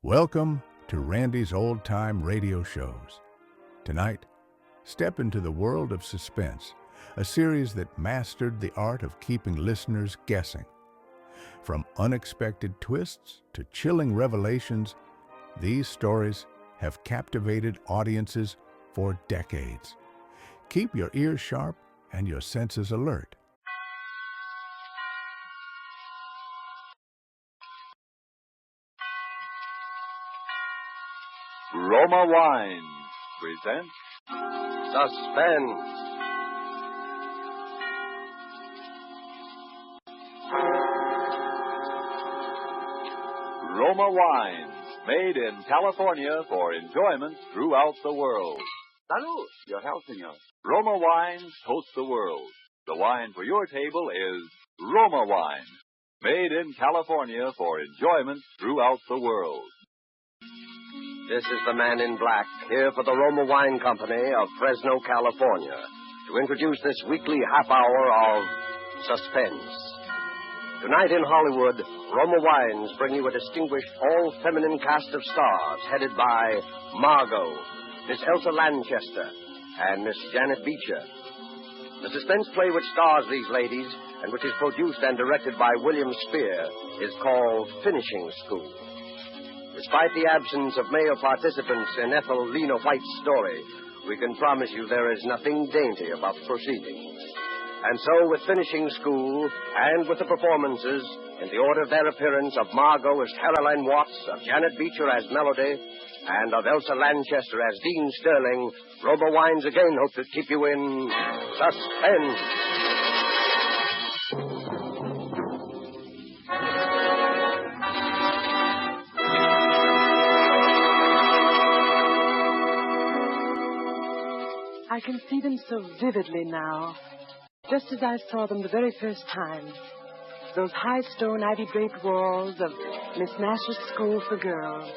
Welcome to Randy's Old Time Radio Shows. Tonight, step into the world of Suspense, a series that mastered the art of keeping listeners guessing. From unexpected twists to chilling revelations, these stories have captivated audiences for decades. Keep your ears sharp and your senses alert. Roma Wines presents Suspense. Roma Wines, made in California for enjoyment throughout the world. Salud. Your health, senor. Roma Wines toast the world. The wine for your table is Roma Wine, made in California for enjoyment throughout the world. This is the man in black, here for the Roma Wine Company of Fresno, California, to introduce this weekly half hour of Suspense. Tonight in Hollywood, Roma Wines bring you a distinguished all-feminine cast of stars headed by Margot, Miss Elsa Lanchester, and Miss Janet Beecher. The suspense play which stars these ladies, and which is produced and directed by William Spear, is called Finishing School. Despite the absence of male participants in Ethel Lena White's story, we can promise you there is nothing dainty about the proceedings. And so, with Finishing School, and with the performances, in the order of their appearance, of Margot as Caroline Watts, of Janet Beecher as Melody, and of Elsa Lanchester as Dean Sterling, Roma Wines again hope to keep you in suspense. I can see them so vividly now, just as I saw them the very first time. Those high stone ivy-draped walls of Miss Nash's School for Girls.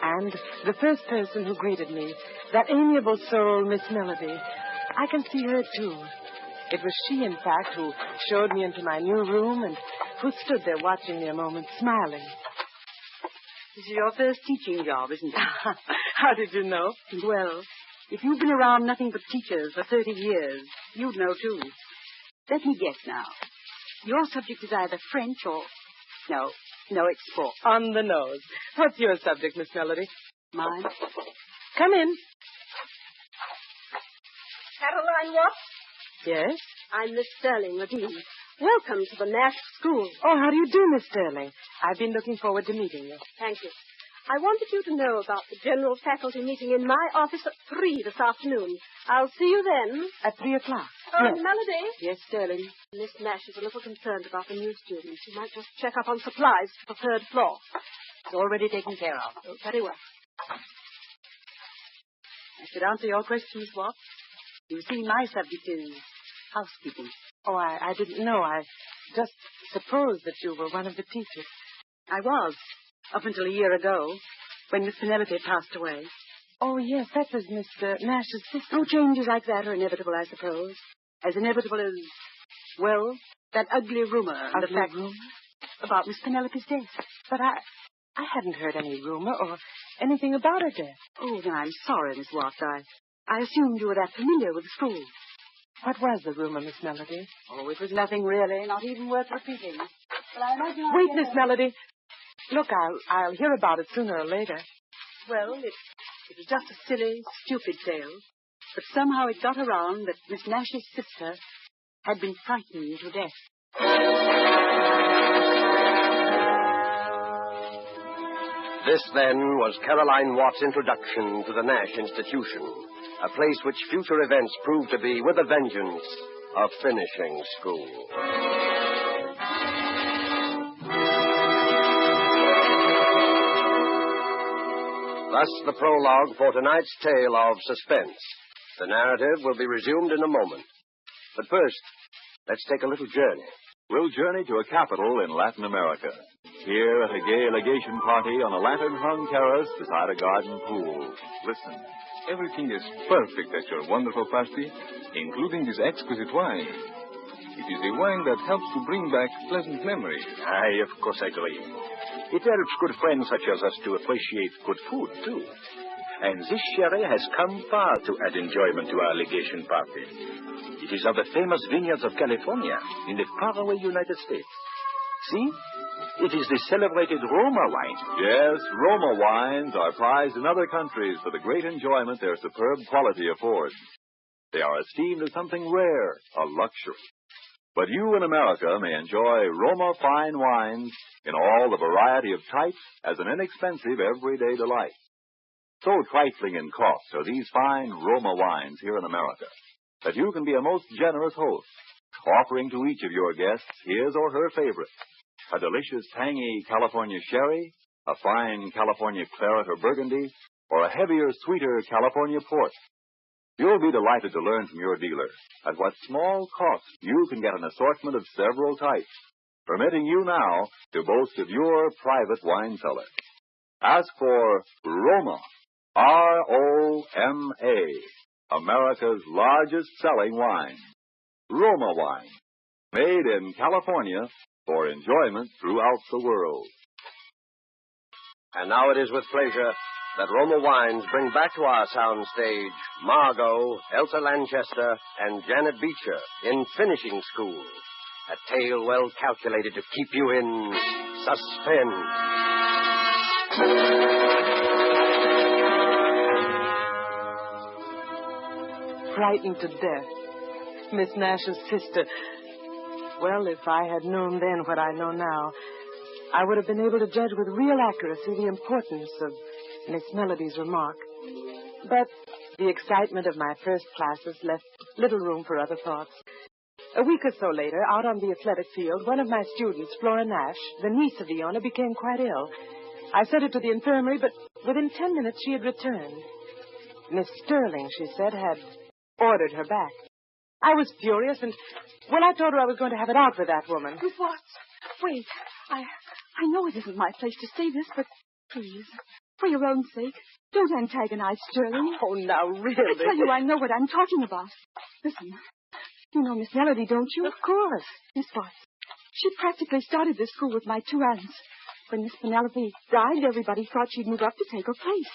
And the first person who greeted me, that amiable soul, Miss Melody. I can see her, too. It was she, in fact, who showed me into my new room and who stood there watching me a moment, smiling. This is your first teaching job, isn't it? How did you know? Well, if you've been around nothing but teachers for 30 years, you'd know, too. Let me guess now. Your subject is either French or... No, it's sport. On the nose. What's your subject, Miss Melody? Mine? Come in. Caroline Watts? Yes? I'm Miss Sterling, the dean. Welcome to the Nash School. Oh, how do you do, Miss Sterling? I've been looking forward to meeting you. Thank you. I wanted you to know about the general faculty meeting in my office at 3 this afternoon. I'll see you then. At 3 o'clock? Oh, Yes. Melody. Yes, Sterling. Miss Nash is a little concerned about the new students. You might just check up on supplies for the third floor. It's already taken care of. Oh, very well. I should answer your questions, Watts. You see, my subject is housekeeping. Oh, I didn't know. I just supposed that you were one of the teachers. I was, up until a year ago, when Miss Penelope passed away. Oh, yes, that was Mr. Nash's sister. No changes like that are inevitable, I suppose. As inevitable as, well, that ugly rumor. Ugly rumor? About Miss Penelope's death. But I hadn't heard any rumor or anything about her death. Oh, then I'm sorry, Miss Watts. I assumed you were that familiar with the school. What was the rumor, Miss Melody? Oh, it was nothing really, not even worth repeating. But I imagine Wait, Miss Melody. Look, I'll hear about it sooner or later. Well, it was just a silly, stupid tale. But somehow it got around that Miss Nash's sister had been frightened to death. This, then, was Caroline Watts' introduction to the Nash Institution, a place which future events proved to be, with a vengeance, a finishing school. Thus, the prologue for tonight's tale of Suspense. The narrative will be resumed in a moment. But first, let's take a little journey. We'll journey to a capital in Latin America. Here at a gay legation party on a lantern-hung terrace beside a garden pool. Listen. Everything is perfect at your wonderful party, including this exquisite wine. It is a wine that helps to bring back pleasant memories. Aye, of course I agree. It helps good friends such as us to appreciate good food, too. And this sherry has come far to add enjoyment to our legation party. It is of the famous vineyards of California in the faraway United States. See? It is the celebrated Roma wine. Yes, Roma wines are prized in other countries for the great enjoyment their superb quality affords. They are esteemed as something rare, a luxury. But you in America may enjoy Roma fine wines in all the variety of types as an inexpensive everyday delight. So trifling in cost are these fine Roma wines here in America that you can be a most generous host, offering to each of your guests his or her favorite. A delicious, tangy California sherry, a fine California claret or burgundy, or a heavier, sweeter California port. You'll be delighted to learn from your dealer at what small cost you can get an assortment of several types, permitting you now to boast of your private wine cellar. Ask for Roma, R-O-M-A, America's largest selling wine. Roma wine, made in California for enjoyment throughout the world. And now it is with pleasure that Roma Wines bring back to our soundstage Margot, Elsa Lanchester, and Janet Beecher in Finishing School, a tale well calculated to keep you in suspense. Frightened to death. Miss Nash's sister. Well, if I had known then what I know now, I would have been able to judge with real accuracy the importance of Miss Melody's remark. But the excitement of my first classes left little room for other thoughts. A week or so later, out on the athletic field, one of my students, Flora Nash, the niece of the owner, became quite ill. I sent her to the infirmary, but within 10 minutes she had returned. Miss Sterling, she said, had ordered her back. I was furious, and, well, I told her I was going to have it out with that woman. Miss Watts, wait. I know it isn't my place to say this, but please, for your own sake, don't antagonize Sterling. Oh, now, really? I tell you, I know what I'm talking about. Listen, you know Miss Melody, don't you? Of course. Miss Watts, she practically started this school with my two aunts. When Miss Penelope died, everybody thought she'd move up to take her place.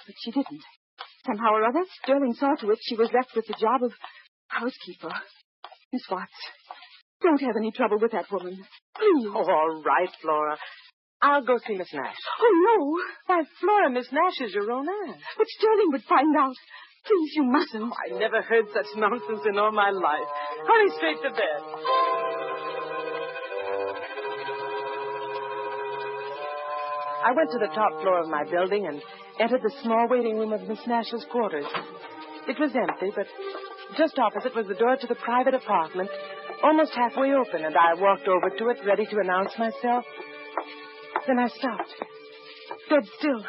But she didn't. Somehow or other, Sterling saw to it she was left with the job of housekeeper. Miss Watts, don't have any trouble with that woman. Please. Oh, all right, Flora. I'll go see Miss Nash. Oh, no. Why, Flora, Miss Nash is your own aunt. But Sterling would find out. Please, you mustn't. I never heard such nonsense in all my life. Hurry straight to bed. I went to the top floor of my building and entered the small waiting room of Miss Nash's quarters. It was empty, but just opposite was the door to the private apartment, almost halfway open, and I walked over to it, ready to announce myself. Then I stopped, dead still.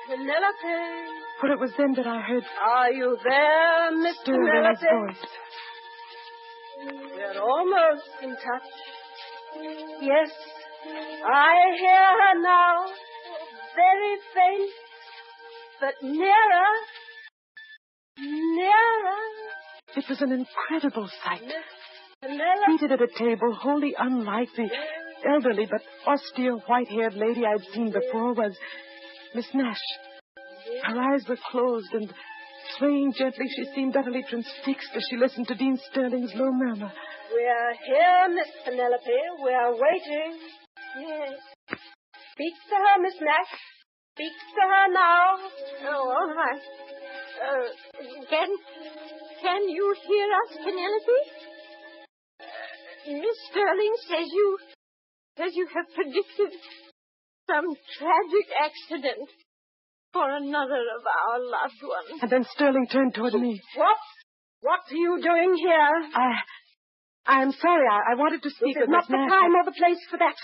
Penelope. For it was then that I heard Are you there, Miss Sterling's Penelope? voice. We're almost in touch. Yes, I hear her now. Very faint, but nearer. Nearer. It was an incredible sight. Miss Penelope. Seated at a table wholly unlike the elderly but austere white-haired lady I'd seen before was Miss Nash. Her eyes were closed, and swaying gently, she seemed utterly transfixed as she listened to Dean Sterling's low murmur. We're here, Miss Penelope. We're waiting. Yes. Speak to her, Miss Nash. Speak to her now. Oh, all right. Can you hear us, Penelope? Miss Sterling says you have predicted some tragic accident for another of our loved ones. And then Sterling turned toward me. What are you doing here? I'm sorry. I wanted to speak This is with not Miss the Nash. time or the place for that.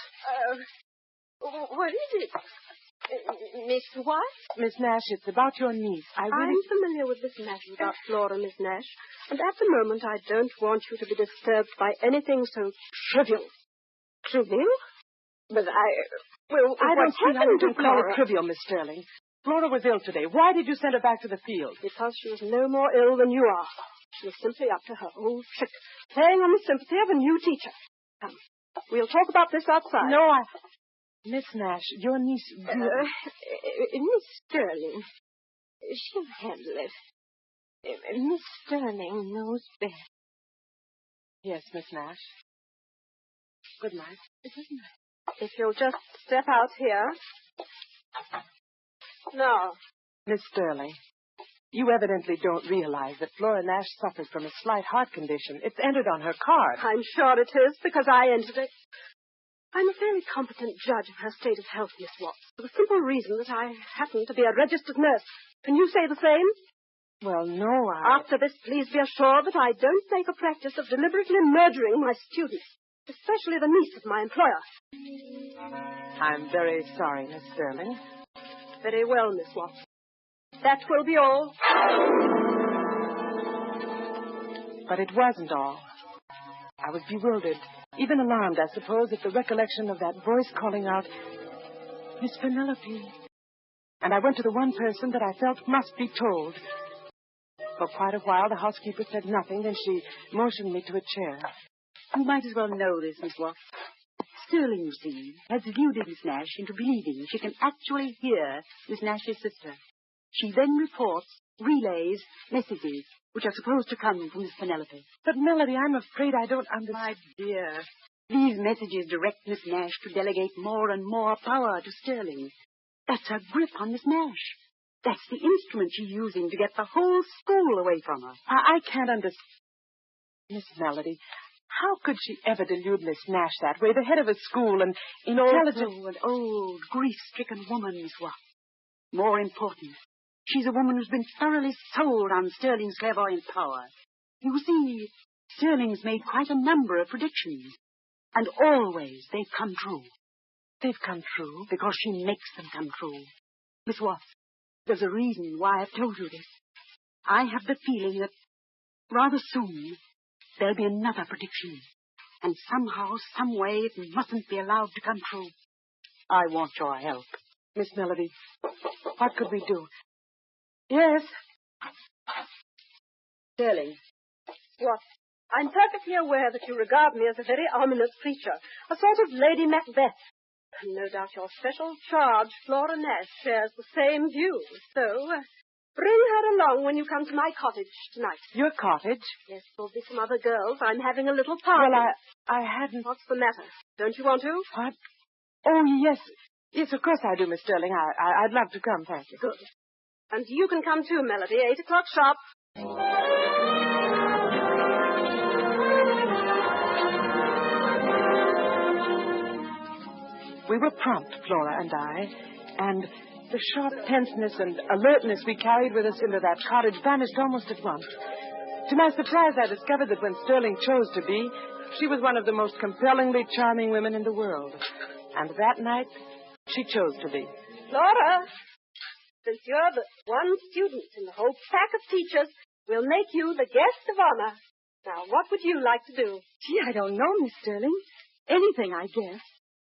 What is it? Miss what? Miss Nash, it's about your niece. I'm familiar with this matter about Flora, Miss Nash, and at the moment I don't want you to be disturbed by anything so trivial. Trivial? But I don't happen to call Flora. it trivial, Miss Sterling. Flora was ill today. Why did you send her back to the field? Because she was no more ill than you are. She was simply up to her old trick, playing on the sympathy of a new teacher. Come, we'll talk about this outside. No, Miss Nash, your niece... Miss Sterling. She'll handle it. Miss Sterling knows best. Yes, Miss Nash. Good night. Good night. If you'll just step out here. No. Miss Sterling, you evidently don't realize that Flora Nash suffers from a slight heart condition. It's entered on her card. I'm sure it is, because I entered it. I'm a very competent judge of her state of health, Miss Watts, for the simple reason that I happen to be a registered nurse. Can you say the same? Well, no, After this, please be assured that I don't make a practice of deliberately murdering my students, especially the niece of my employer. I'm very sorry, Miss Sterling. Very well, Miss Watts. That will be all. But it wasn't all. I was bewildered, even alarmed, I suppose, at the recollection of that voice calling out, Miss Penelope. And I went to the one person that I felt must be told. For quite a while, the housekeeper said nothing, then she motioned me to a chair. You might as well know this, Miss Watts. Sterling, you see, has deluded Miss Nash into believing she can actually hear Miss Nash's sister. She then reports, relays, messages, which are supposed to come from Miss Penelope. But, Melody, I'm afraid I don't understand. My dear, these messages direct Miss Nash to delegate more and more power to Sterling. That's her grip on Miss Nash. That's the instrument she's using to get the whole school away from her. I can't understand. Miss Melody, how could she ever delude Miss Nash that way? The head of a school and intelligent... Also an old, grief-stricken woman, Miss Watts. More important, she's a woman who's been thoroughly sold on Sterling's clairvoyant power. You see, Sterling's made quite a number of predictions, and always they've come true. They've come true? Because she makes them come true. Miss Watts, there's a reason why I've told you this. I have the feeling that rather soon there'll be another prediction, and somehow, some way, it mustn't be allowed to come true. I want your help. Miss Melody, what could we do? Yes? Sterling. What? I'm perfectly aware that you regard me as a very ominous creature, a sort of Lady Macbeth. And no doubt your special charge, Flora Nash, shares the same view. So, bring her along when you come to my cottage tonight. Your cottage? Yes, there'll be some other girls. I'm having a little party. Well, I hadn't... What's the matter? Don't you want to? What? Oh, yes. Yes, of course I do, Miss Sterling. I'd love to come, thank you. Good. And you can come too, Melody. 8 o'clock sharp. We were prompt, Flora and I, and the sharp tenseness and alertness we carried with us into that cottage vanished almost at once. To my surprise, I discovered that when Sterling chose to be, she was one of the most compellingly charming women in the world. And that night, she chose to be. Flora, since you're the one student in the whole pack of teachers, we'll make you the guest of honor. Now, what would you like to do? Gee, I don't know, Miss Sterling. Anything, I guess.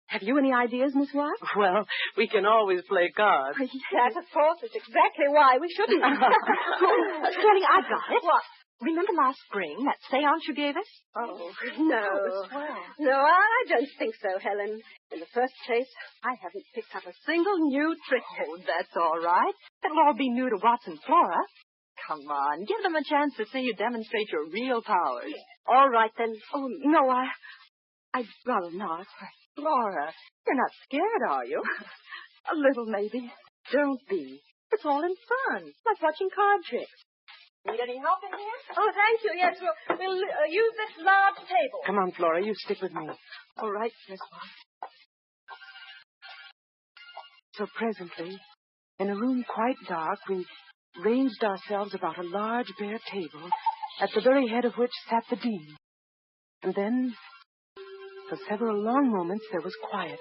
Have you any ideas, Miss Watts? Well, we can always play cards. That, of course, is exactly why we shouldn't. Sterling, I got it. What? Remember last spring, that seance you gave us? Oh, no. Swell. No, I don't think so, Helen. In the first place, I haven't picked up a single new trick. Oh, that's all right. It'll all be new to Watts and Flora. Come on, give them a chance to see you demonstrate your real powers. All right, then. Oh, no, I'd rather not. Flora, you're not scared, are you? A little, maybe. Don't be. It's all in fun, like watching card tricks. Need any help in here? Oh, thank you. Yes, we'll use this large table. Come on, Flora, you stick with me. All right, Miss Watts. So presently, in a room quite dark, we ranged ourselves about a large bare table, at the very head of which sat the dean. And then, for several long moments, there was quiet,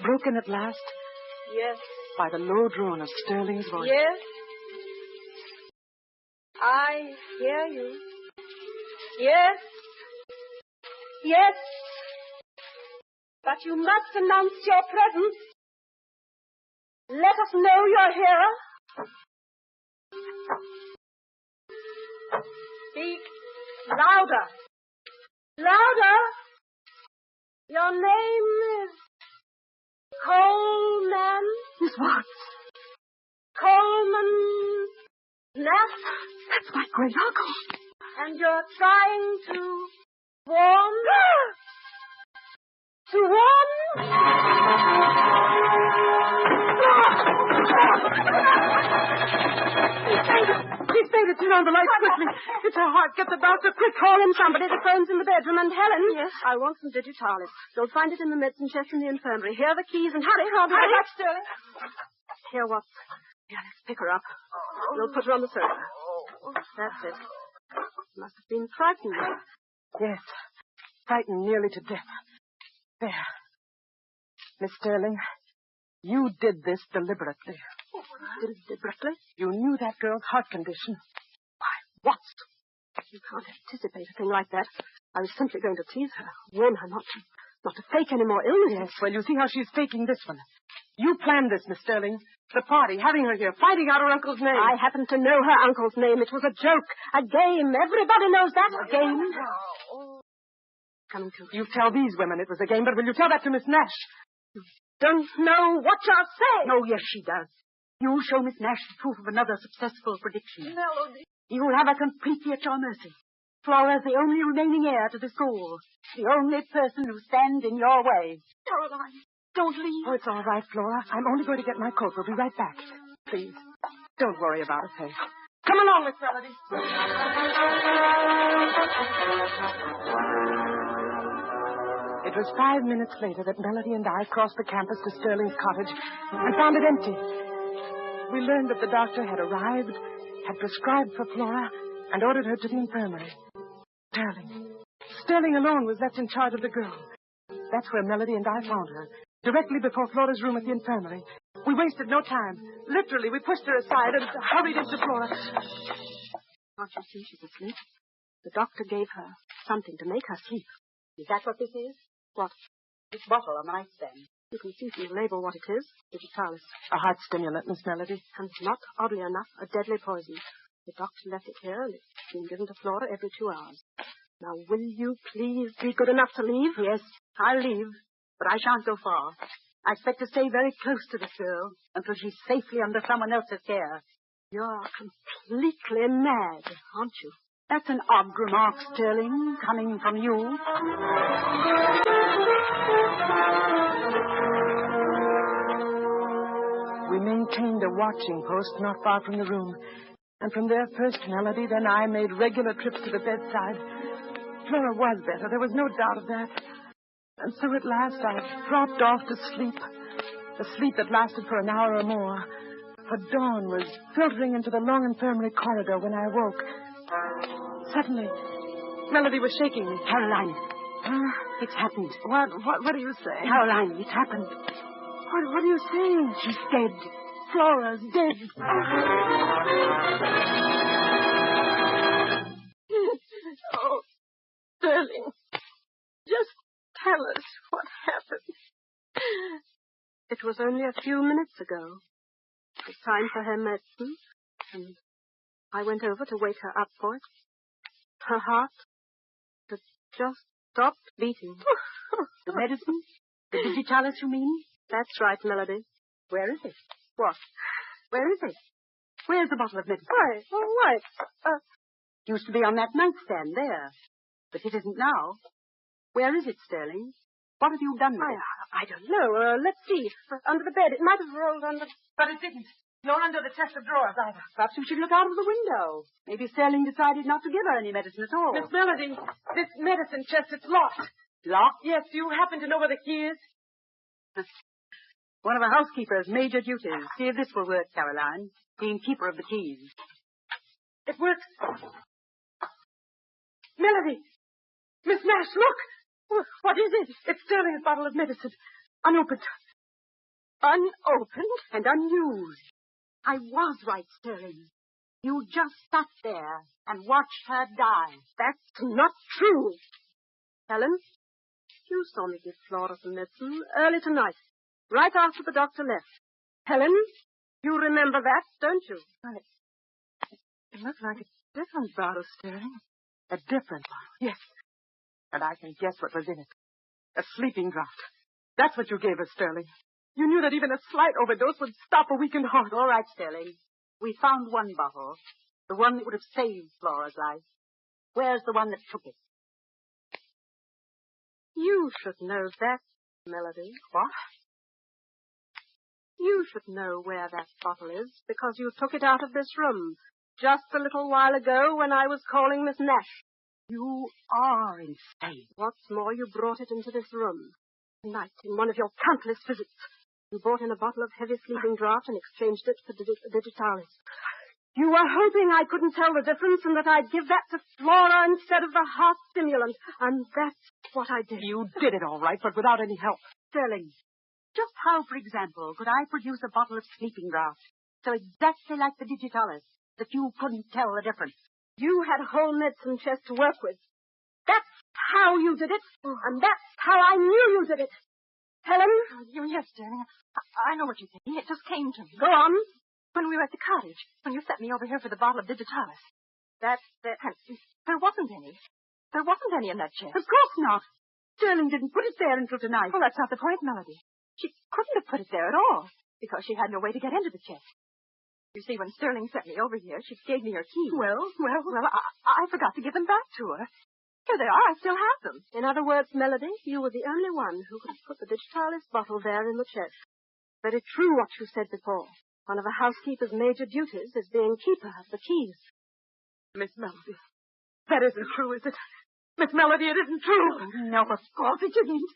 broken at last Yes. by the low drone of Sterling's voice. Yes. I hear you. Yes. Yes. But you must announce your presence. Let us know you're here. Speak louder. Louder. Your name is... Coleman. Miss Watts. Coleman. Nash. That's my great uncle. And you're trying to warn? To warn? He's fainted. Turn on the lights quickly. It's her heart. Get the doctor quick. Call in somebody. The phone's in the bedroom. And Helen. Yes? I want some digitalis. You'll find it in the medicine chest in the infirmary. Here are the keys and hurry. Hurry back, Sterling. Here, Watts. Yeah, let's pick her up. We'll put her on the sofa. That's it. Must have been frightened. Yes. Frightened nearly to death. There. Miss Sterling, you did this deliberately. Deliberately? You knew that girl's heart condition. Why, Watts, you can't anticipate a thing like that. I was simply going to tease her, warn her not to fake any more illness. Yes, well, you see how she's faking this one. You planned this, Miss Sterling. The party, having her here, finding out her uncle's name. I happen to know her uncle's name. It was a joke, a game. Everybody knows that. A game. Coming to you tell these women it was a game, but will you tell that to Miss Nash? You don't know what you're saying. Oh, yes, she does. You show Miss Nash the proof of another successful prediction. Melody. You will have her completely at your mercy. Flora's the only remaining heir to the school. The only person who stands in your way. Caroline, don't leave. Oh, it's all right, Flora. I'm only going to get my coat. We'll be right back. Please, don't worry about us, hey? Come along, Miss Melody. It was 5 minutes later that Melody and I crossed the campus to Sterling's cottage and found it empty. We learned that the doctor had arrived, had prescribed for Flora, and ordered her to the infirmary. Sterling alone was left in charge of the girl. That's where Melody and I found her, directly before Flora's room at the infirmary. We wasted no time. Literally, we pushed her aside and hurried into Flora. Can't you see she's asleep? The doctor gave her something to make her sleep. Is that what this is? What? This bottle on the nightstand. You can see from the label what it is. Digitalis. A heart stimulant, Miss Melody. And not, oddly enough, a deadly poison. The doctor left it here, and it's been given to Flora every 2 hours. Now, will you please be good enough to leave? Yes, I'll leave, but I shan't go far. I expect to stay very close to this girl until she's safely under someone else's care. You're completely mad, aren't you? That's an odd remark, Sterling, coming from you. We maintained a watching post not far from the room. And from there, first Melody, then I made regular trips to the bedside. Flora was better. There was no doubt of that. And so at last I dropped off to sleep. A sleep that lasted for an hour or more. For dawn was filtering into the long infirmary corridor when I awoke. Suddenly, Melody was shaking me. Caroline, it's happened. What do you say? Caroline, it's happened. What are you saying? She's dead. Flora's dead. Oh, Sterling, just tell us what happened. It was only a few minutes ago. It was time for her medicine, and I went over to wake her up for it. Her heart had just stopped beating. The medicine? The digitalis, you mean? That's right, Melody. Where is it? What? Where is it? Where's the bottle of medicine? Why? Oh, why? Used to be on that nightstand there. But it isn't now. Where is it, Sterling? What have you done with it? I don't know. Let's see. Under the bed. It might have rolled under... But it didn't. Nor under the chest of drawers either. Perhaps we should look out of the window. Maybe Sterling decided not to give her any medicine at all. Miss Melody, this medicine chest, it's locked. Locked? Yes, do you happen to know where the key is? One of a housekeeper's major duties. See if this will work, Caroline. Being keeper of the keys. It works. Melody! Miss Nash, look! What is it? It's Sterling's bottle of medicine. Unopened. Unopened and unused. I was right, Sterling. You just sat there and watched her die. That's not true. Helen, you saw me give Flora some medicine early tonight, right after the doctor left. Helen, you remember that, don't you? It looked like a different bottle, Sterling. A different bottle, yes. And I can guess what was in it. A sleeping draught. That's what you gave us, Sterling. You knew that even a slight overdose would stop a weakened heart. All right, Sterling. We found one bottle. The one that would have saved Flora's life. Where's the one that took it? You should know that, Melody. What? You should know where that bottle is, because you took it out of this room just a little while ago when I was calling Miss Nash. You are insane. What's more, you brought it into this room tonight in one of your countless visits. You brought in a bottle of heavy sleeping draught and exchanged it for digitalis. You were hoping I couldn't tell the difference and that I'd give that to Flora instead of the heart stimulant. And that's what I did. You did it all right, but without any help. Sterling, just how, for example, could I produce a bottle of sleeping draught so exactly like the digitalis that you couldn't tell the difference? You had a whole medicine chest to work with. That's how you did it, and that's how I knew you did it. Helen? Yes, Sterling. I know what you're thinking. It just came to me. Go on. When we were at the cottage, when you sent me over here for the bottle of digitalis. That's it. There wasn't any. There wasn't any in that chest. Of course not. Sterling didn't put it there until tonight. Well, that's not the point, Melody. She couldn't have put it there at all, because she had no way to get into the chest. You see, when Sterling sent me over here, she gave me her keys. Well, I forgot to give them back to her. Here they are. I still have them. In other words, Melody, you were the only one who could have put the digitalis bottle there in the chest. Very true what you said before. One of a housekeeper's major duties is being keeper of the keys. Miss Melody, that isn't true, is it? Miss Melody, it isn't true. No, of course it isn't.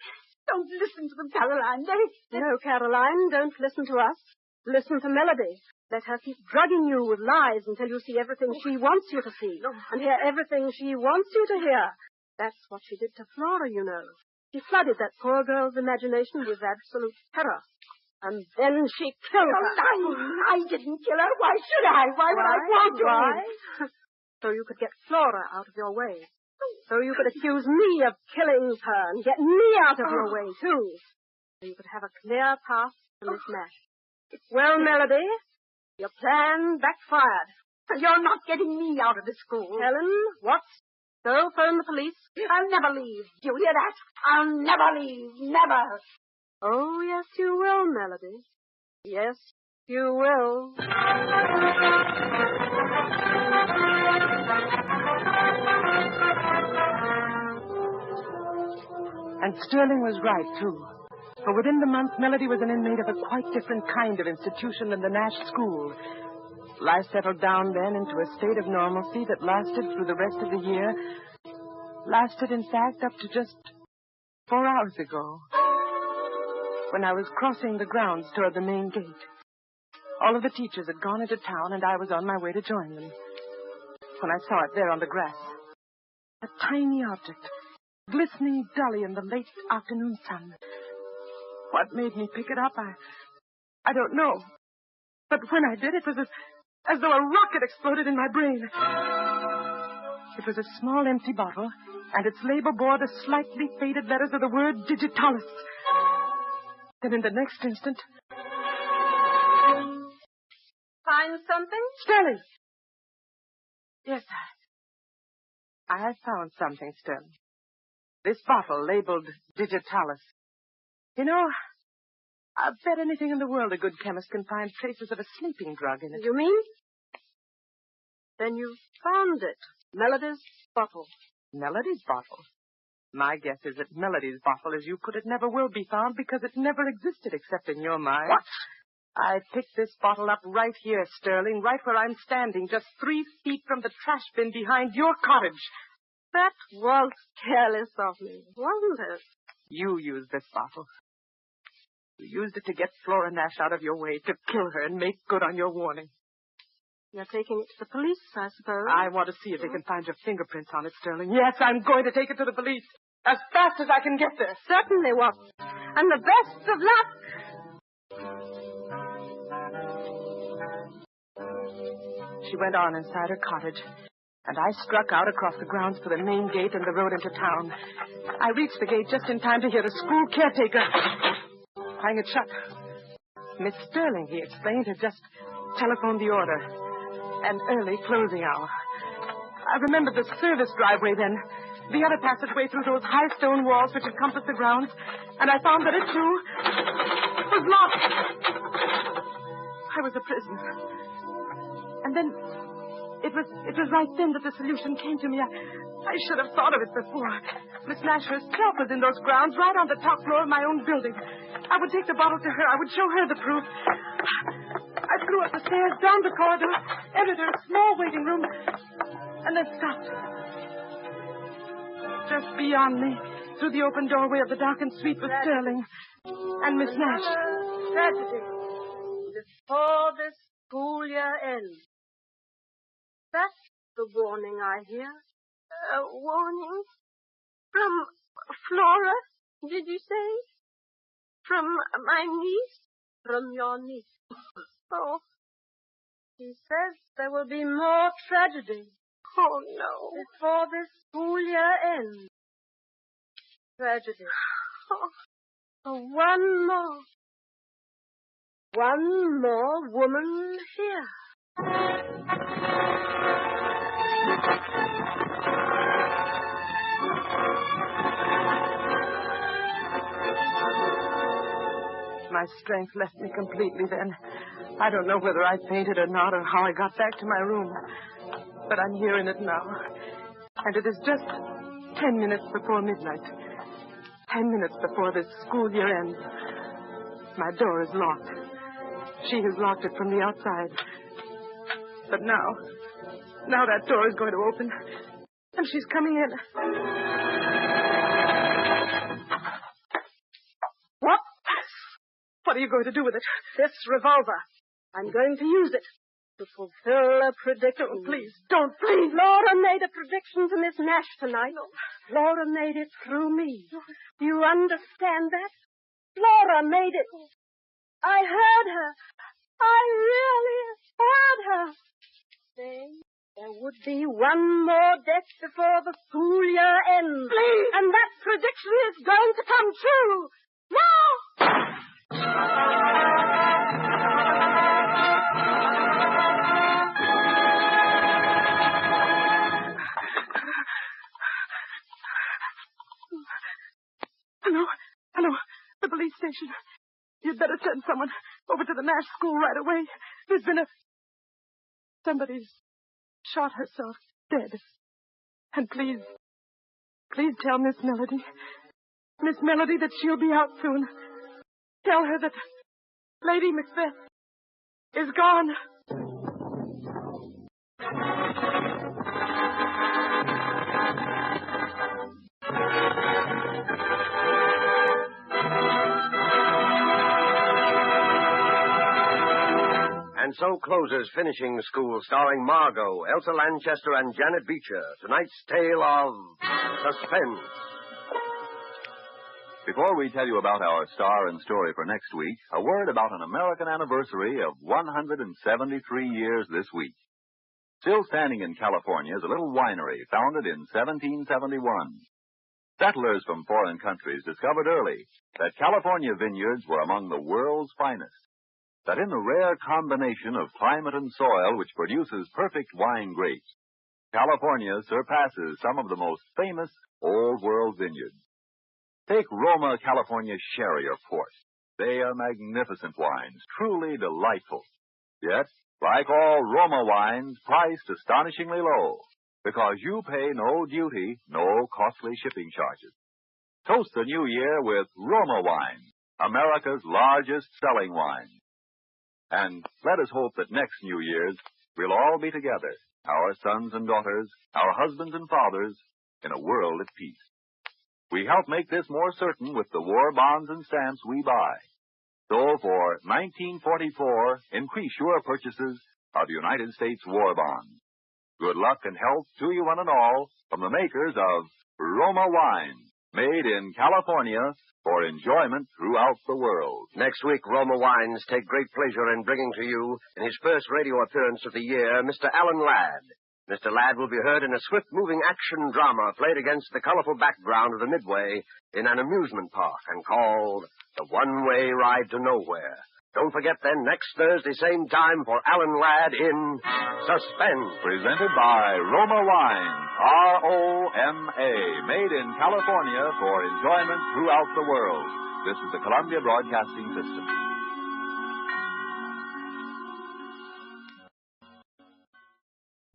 Don't listen to them, Caroline. No, Caroline, don't listen to us. Listen to Melody. Let her keep drugging you with lies until you see everything she wants you to see and hear everything she wants you to hear. That's what she did to Flora, you know. She flooded that poor girl's imagination with absolute terror. And then she killed her. I didn't kill her. Why should I? Why would I want to? Why? So you could get Flora out of your way. So you could accuse me of killing her and get me out of your way, too. So you could have a clear path to Miss Nash. Well, Melody, your plan backfired. You're not getting me out of the school. Helen, what? Go phone the police. I'll never leave. Do you hear that? I'll never leave. Never. Oh, yes, you will, Melody. Yes, you will. And Sterling was right, too. For within the month, Melody was an inmate of a quite different kind of institution than the Nash School. Life settled down then into a state of normalcy that lasted through the rest of the year. Lasted, in fact, up to just 4 hours ago, when I was crossing the grounds toward the main gate. All of the teachers had gone into town, and I was on my way to join them. When I saw it there on the grass, a tiny object, glistening dully in the late afternoon sun. What made me pick it up, I don't know. But when I did, it was as though a rocket exploded in my brain. It was a small empty bottle, and its label bore the slightly faded letters of the word digitalis. Then in the next instant... Find something? Sterling! Yes, I found something, Sterling. This bottle labeled digitalis. You know, I bet anything in the world a good chemist can find traces of a sleeping drug in it. You mean? Then you found it. Melody's bottle. Melody's bottle? My guess is that Melody's bottle, as you put it, never will be found because it never existed except in your mind. What? I picked this bottle up right here, Sterling, right where I'm standing, just 3 feet from the trash bin behind your cottage. That was careless of me, wasn't it? You used this bottle. You used it to get Flora Nash out of your way, to kill her and make good on your warning. You're taking it to the police, I suppose. I want to see if they can find your fingerprints on it, Sterling. Yes, I'm going to take it to the police as fast as I can get there. Certainly, Watson. And the best of luck. She went on inside her cottage, and I struck out across the grounds for the main gate and the road into town. I reached the gate just in time to hear the school caretaker hang it shut. Miss Sterling, he explained, had just telephoned the order. An early closing hour. I remembered the service driveway then, the other passageway through those high stone walls which encompassed the grounds, and I found that it, too, was was locked. I was a prisoner. And then it was right then that the solution came to me. I should have thought of it before. Miss Nash herself was in those grounds, right on the top floor of my own building. I would take the bottle to her. I would show her the proof. I flew up the stairs, down the corridor, entered her small waiting room, and then stopped. Just beyond me, through the open doorway of the darkened suite, was Sterling and Miss Nash. Tragedy. Before this school year ends. That's the warning I hear. Warning? From Flora, did you say? From my niece? From your niece. Oh. She says there will be more tragedy. Oh, no. Before this school year ends. Tragedy. Oh, one more. One more woman here. My strength left me completely then. I don't know whether I fainted or not, or how I got back to my room. But I'm here in it now. And it is just 10 minutes before midnight. 10 minutes before this school year ends. My door is locked. She has locked it from the outside. But now that door is going to open. And she's coming in. What? What are you going to do with it? This revolver. I'm going to use it to fulfill a prediction. Oh, please, don't, please. Laura made a prediction to Miss Nash tonight. No. Laura made it through me. Do you understand that? Laura made it. I heard her. I really heard her. Saying there would be one more death before the school year ends. Please. And that prediction is going to come true. Now! Hello, the police station. You'd better send someone over to the Nash school right away. There's been somebody's shot herself dead. And please tell Miss Melody that she'll be out soon. Tell her that Lady Macbeth is gone. And so closes Finishing School, starring Margot, Elsa Lanchester, and Janet Beecher. Tonight's tale of Suspense. Before we tell you about our star and story for next week, a word about an American anniversary of 173 years this week. Still standing in California is a little winery founded in 1771. Settlers from foreign countries discovered early that California vineyards were among the world's finest. That in the rare combination of climate and soil which produces perfect wine grapes, California surpasses some of the most famous Old World vineyards. Take Roma California Sherry or Port. They are magnificent wines, truly delightful. Yet, like all Roma wines, priced astonishingly low, because you pay no duty, no costly shipping charges. Toast the new year with Roma wine, America's largest selling wine. And let us hope that next New Year's we'll all be together, our sons and daughters, our husbands and fathers, in a world at peace. We help make this more certain with the war bonds and stamps we buy. So for 1944, increase your purchases of United States war bonds. Good luck and health to you one and all from the makers of Roma wine, made in California for enjoyment throughout the world. Next week, Roma Wines take great pleasure in bringing to you, in his first radio appearance of the year, Mr. Alan Ladd. Mr. Ladd will be heard in a swift-moving action drama played against the colorful background of the Midway in an amusement park and called The One-Way Ride to Nowhere. Don't forget then, next Thursday, same time, for Alan Ladd in Suspense. Presented by Roma Wine, R-O-M-A, made in California for enjoyment throughout the world. This is the Columbia Broadcasting System.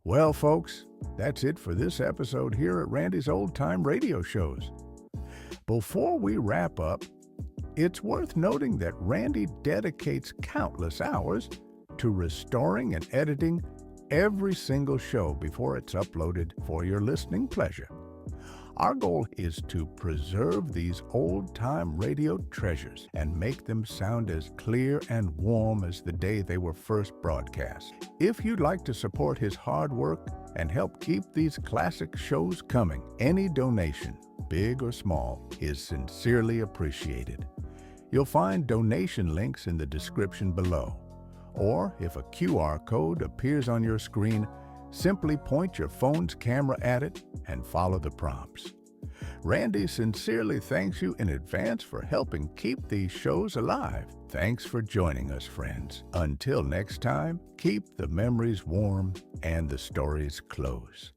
Well, folks, that's it for this episode here at Randy's Old Time Radio Shows. Before we wrap up, it's worth noting that Randy dedicates countless hours to restoring and editing every single show before it's uploaded for your listening pleasure. Our goal is to preserve these old-time radio treasures and make them sound as clear and warm as the day they were first broadcast. If you'd like to support his hard work and help keep these classic shows coming, any donation, big or small, is sincerely appreciated. You'll find donation links in the description below. Or if a QR code appears on your screen, simply point your phone's camera at it and follow the prompts. Randy sincerely thanks you in advance for helping keep these shows alive. Thanks for joining us, friends. Until next time, keep the memories warm and the stories close.